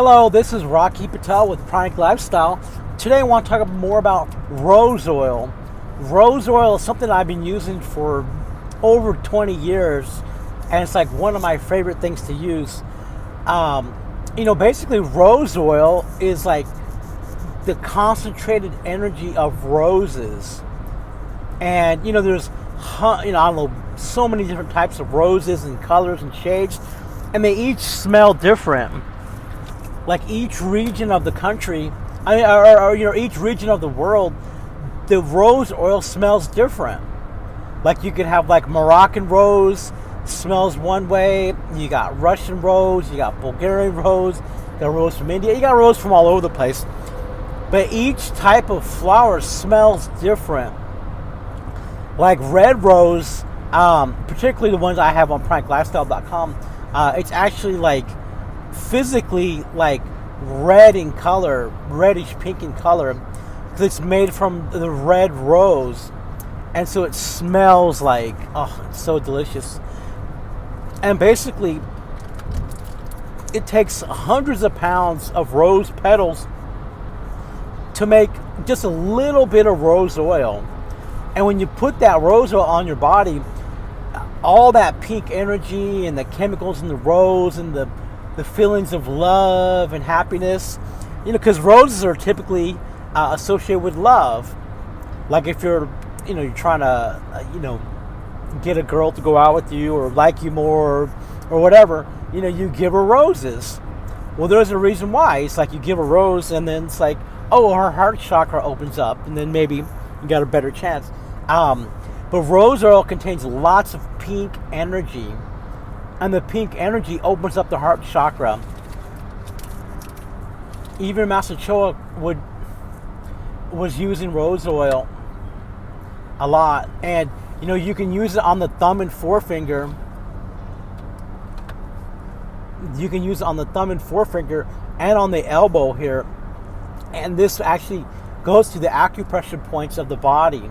Hello, this is Rocky Patel with Pranic Lifestyle. Today I want to talk more about rose oil. Rose oil is something I've been using for over 20 years, and it's like one of my favorite things to use. Basically rose oil is like the concentrated energy of roses. And, there's, I don't know, so many different types of roses and colors and shades, and they each smell different. Like each region of the country, each region of the world, the rose oil smells different. Like you could have like Moroccan rose smells one way. You got Russian rose. You got Bulgarian rose. You got rose from India. You got rose from all over the place. But each type of flower smells different. Like red rose, particularly the ones I have on PranicLifestyle.com, it's actually like physically like red in color, reddish pink in color, because it's made from the red rose, and so it smells like, it's so delicious. And basically it takes hundreds of pounds of rose petals to make just a little bit of rose oil. And when you put that rose oil on your body, all that pink energy and the chemicals in the rose and the feelings of love and happiness, because roses are typically associated with love. Like if you're trying to, get a girl to go out with you or like you more or whatever, you give her roses. Well, there's a reason why. It's like you give a rose and then it's like, her heart chakra opens up, and then maybe you got a better chance. But rose oil contains lots of pink energy, and the pink energy opens up the heart chakra. Even Master Choa was using rose oil a lot, and you can use it on the thumb and forefinger. You can use it on the thumb and forefinger and on the elbow here, and this actually goes to the acupressure points of the body.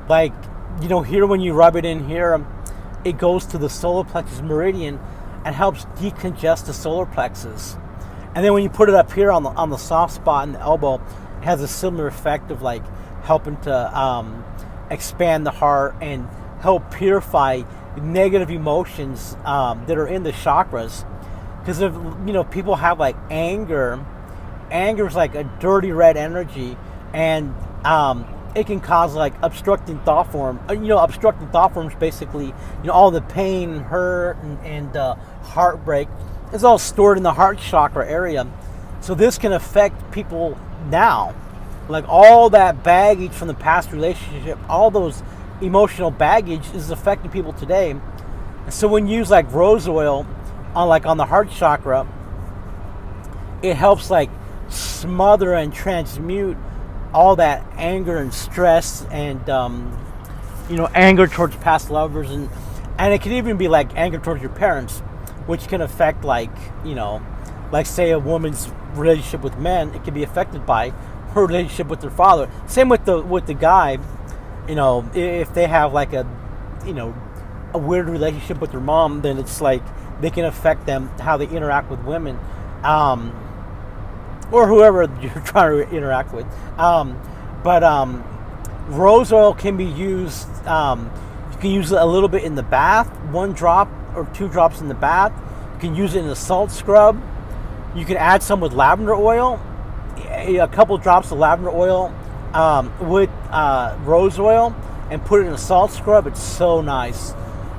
Like here, when you rub it in here, it goes to the solar plexus meridian and helps decongest the solar plexus. And then when you put it up here on the soft spot in the elbow, it has a similar effect of like helping to expand the heart and help purify negative emotions that are in the chakras. Because if people have like anger is like a dirty red energy, and it can cause like obstructing thought form. Obstructing thought forms basically, all the pain, hurt, and heartbreak is all stored in the heart chakra area. So this can affect people now. Like all that baggage from the past relationship, all those emotional baggage is affecting people today. So when you use like rose oil on the heart chakra, it helps like smother and transmute all that anger and stress and anger towards past lovers, and it can even be like anger towards your parents, which can affect like say a woman's relationship with men. It can be affected by her relationship with their father. Same with the guy. If they have like a weird relationship with their mom, then it's like they can affect them how they interact with women. Or whoever you're trying to interact with. But rose oil can be used, you can use it a little bit in the bath, 1 drop or 2 drops in the bath. You can use it in a salt scrub. You can add some with lavender oil, a couple drops of lavender oil with rose oil, and put it in a salt scrub. It's so nice.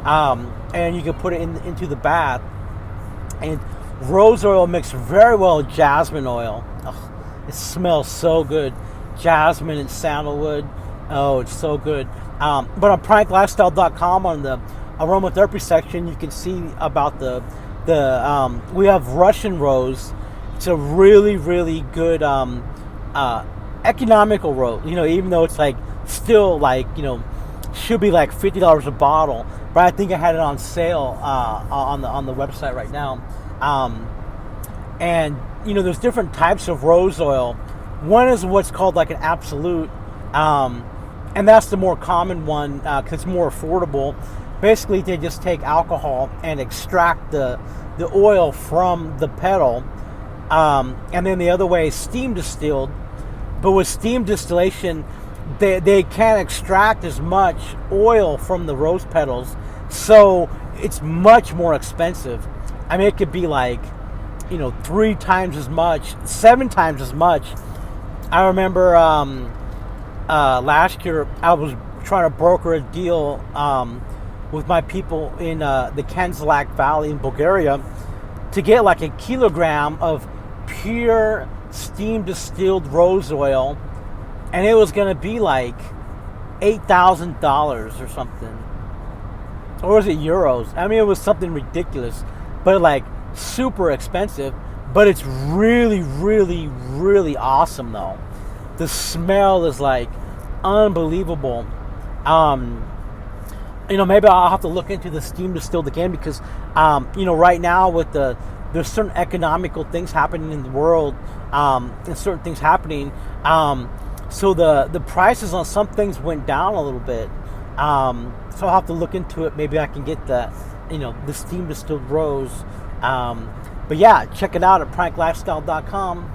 And you can put it into the bath. And rose oil mixed very well with jasmine oil. It smells so good. Jasmine and sandalwood. Oh, it's so good. But on PranicLifestyle.com, on the aromatherapy section, you can see about we have Russian rose. It's a really, really good economical rose. Even though it's like still like should be like $50 a bottle, but I think I had it on sale on the website right now. And there's different types of rose oil. One is what's called like an absolute, and that's the more common one because it's more affordable. Basically, they just take alcohol and extract the oil from the petal, And then the other way is steam distilled. But with steam distillation, they can't extract as much oil from the rose petals, so it's much more expensive. I mean, it could be like, 3 times as much, 7 times as much. I remember last year I was trying to broker a deal with my people in the Kanzlak Valley in Bulgaria to get like a kilogram of pure steam distilled rose oil, and it was going to be like $8,000 or something, or was it euros? I mean, it was something ridiculous, but like super expensive. But it's really, really, really awesome though. The smell is like unbelievable. Maybe I'll have to look into the steam distilled again, because right now with there's certain economical things happening in the world, and certain things happening, so the prices on some things went down a little bit, so I'll have to look into it. Maybe I can get the steam distilled rose. But yeah, check it out at pranklifestyle.com.